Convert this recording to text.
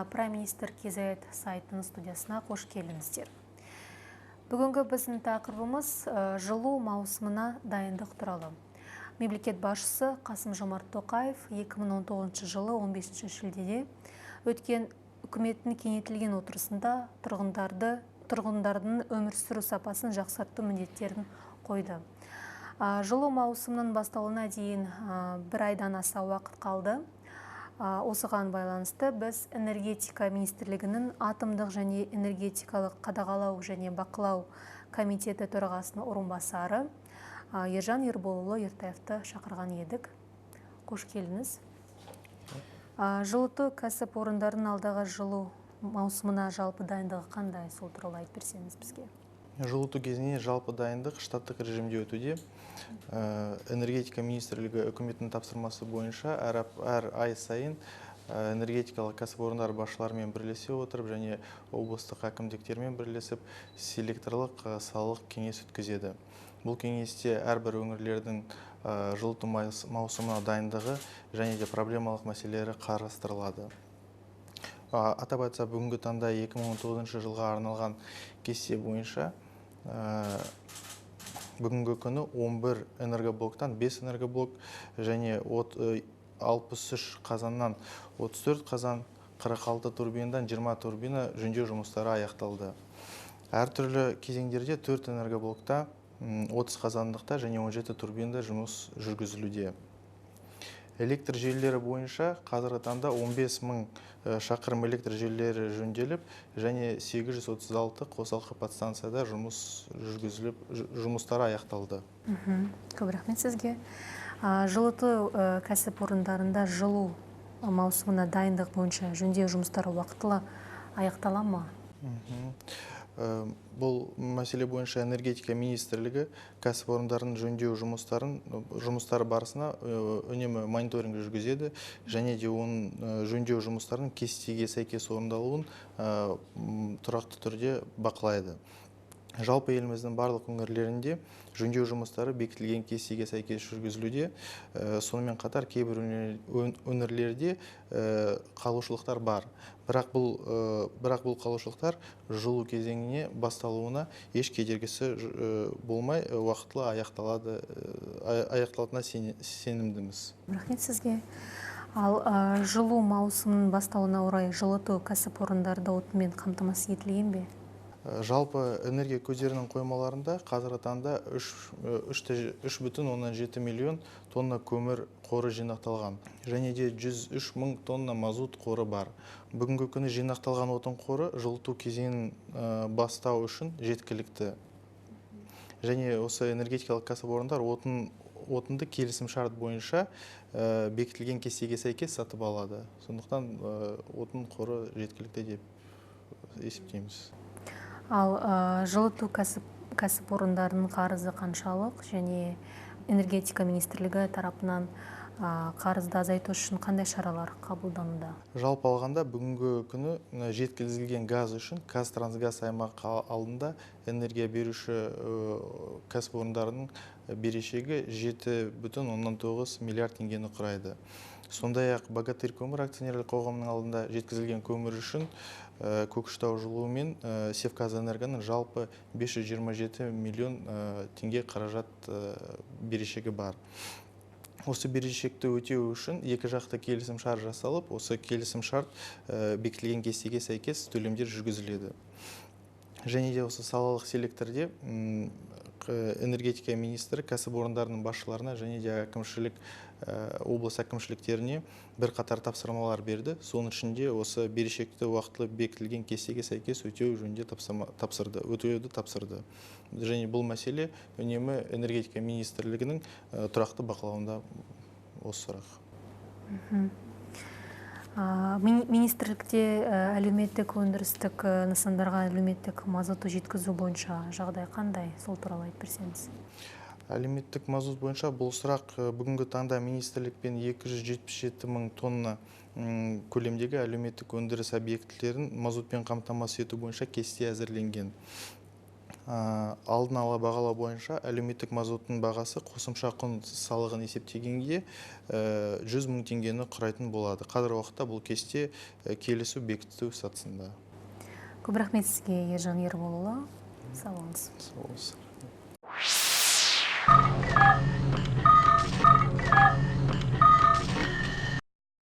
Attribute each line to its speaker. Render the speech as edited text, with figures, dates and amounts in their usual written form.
Speaker 1: Prime Minister KZ сайтының студиясына қош келдіңіздер. Бүгінгі біздің тақырыбымыз жылу маусымына дайындық туралы. Мемлекет басшысы Қасым-Жомарт Тоқаев 2019 жылы 15 шілдеде өткен үкіметтің кеңейтілген отырысында тұрғындардың өмір сүру сапасын жақсарту міндеттерін қойды. Жылу маусымының басталуына дейін бір айдан аса уақыт қалды. Осыған байланысты біз энергетика министрлігінің атомдық және энергетикалық қадағалау және бақылау комитеті төрағасының орынбасары Ержан Ерболұлы Ертаевты шақырған едік. Қош келдіңіз. Жылыту кәсіпорындарының алдағы жылу маусымына жалпы дайындығы қандай, сол туралы айтып берсеңіз бізге?
Speaker 2: Жылыту кезіне жалпы дайындық штаттық режимде өтуде. Энергетика министрлігі үкіметтің тапсырмасы бойынша әр ай сайын энергетикалық кәсіпорындар басшыларымен бірлесе отырып және облыстық әкімдіктермен бірлесіп селекторлық салалық кеңес өткізеді. Бұл кеңесте әрбір өңірлердің жылыту маусымына дайындығы және де проблемалық мәселелері қарастырылады. Атап айтса, бүгінгі таңда 2019 жылға арналған кесте бойынша бүгінгі күні 11 энергоблоктан 5 энергоблок және 63 қазаннан 34 қазан, 46 турбинадан 20 турбина жөндеу жұмыстары аяқталды. Әртүрлі кезеңдерде 4 энергоблокта, 30 қазандықта және 17 турбинада жұмыс жүргізілуде. Электр желілері бойынша қазіргі таңда 15 мың шақырым электр желілері жөнделіп, және 836 қосалқы подстанцияда жұмыстары аяқталды.
Speaker 1: Көп рахмет сізге. Жылыту кәсіпорындарында жылу маусымына дайындық бойынша жөндеу жұмыстары уақытылы аяқтала ма?
Speaker 2: Бұл мәселе бойынша энергетика министрлігі кәсіпорындардың жөндеу жұмыстары барысына үнемі мониторинг жүргізеді және де оның жөндеу жұмыстарының кестеге сәйкес орындалуын тұрақты түрде бақылайды. Жалпы еліміздің барлық өңірлерінде жөндеу жұмыстары бекітілген кестеге сәйкес жүргізілуде. Сонымен қатар кейбір өңірлерде қалушылықтар бар. Бірақ бұл қалушылықтар жылу кезеңіне басталуына еш кедергісі болмай уақытылы аяқталатынына сенімдіміз.
Speaker 1: Рахмет сізге. Ал жылу маусымының басталуына орай жылыту кәсіпорындарда отынмен қамтамасыз етілген бе?
Speaker 2: Жалпы энергия көздерінің қоймаларында қазіргі таңда 3,7 миллион тонна көмір қоры жинақталған. Және де 103 мың тонна мазут қоры бар. Бүгінгі күні жинақталған отын қоры жылыту кезеңін бастау үшін жеткілікті. Және осы энергетикалық кәсіпорындар отынды келісім шарт бойынша бекітілген кестеге сәйкес сатып алады. Сондықтан отын қоры жеткілікті деп есептейміз.
Speaker 1: Ал жылыту кәсіпорындарының қарызы қаншалық және энергетика министрлігі тарапынан қарызды азайту үшін қандай шаралар қабылдануда?
Speaker 2: Жалпы алғанда бүгінгі күні жеткізілген газ үшін Қазтрансгаз аймағы алдында энергия беруші кәсіпорындардың берешегі 7,9 миллиард теңгені құрайды. Сондай-ақ Богатырь көмір акционерлік қоғамының алдында жеткізілген көмір үшін Көкшетау жылу мен Севказэнергоның жалпы 527 миллион теңге қаражат берешегі бар. Осы берешекті өтеу үшін екі жақты келісім шарт жасалып, осы келісім шарт бекітілген кестеге сәйкес төлемдер жүргізіледі. Және де осы салалық селекторде энергетика министрі кәсіпорындарының басшыларына және де облыс әкімшіліктеріне бір қатар тапсырмалар берді. Соның ішінде осы берешекті уақытылы бекітілген кестеге сәйкес өтеу жөнінде тапсырды. Және бұл мәселе үнемі энергетика министрлігінің тұрақты бақылауында осы сұрақ.
Speaker 1: Министрлікте әлеуметтік өндірістік нысандарға әлеуметтік мазутты жеткізу бойынша жағдай қандай? Сол туралы айтып берсеңіз.
Speaker 2: Әлеуметтік мазут бойынша бұл сұрақ бүгінгі таңда министрлікпен 277 мың тонна көлемдегі әлеуметтік өндіріс объектілерін мазутпен қамтамасыз ету бойынша кесте әзірленген. Алдын ала бағалау бойынша әлеуметтік мазуттың бағасы қосымша құн салығын есептегенде 100 мың теңгені құрайтын болады. Қазіргі уақытта бұл кесте келісу бекіту сатысында.
Speaker 1: Көп рахмет сізге, Ержан Ерболұлы. Сау болыңыз.
Speaker 2: Сау болыңыз.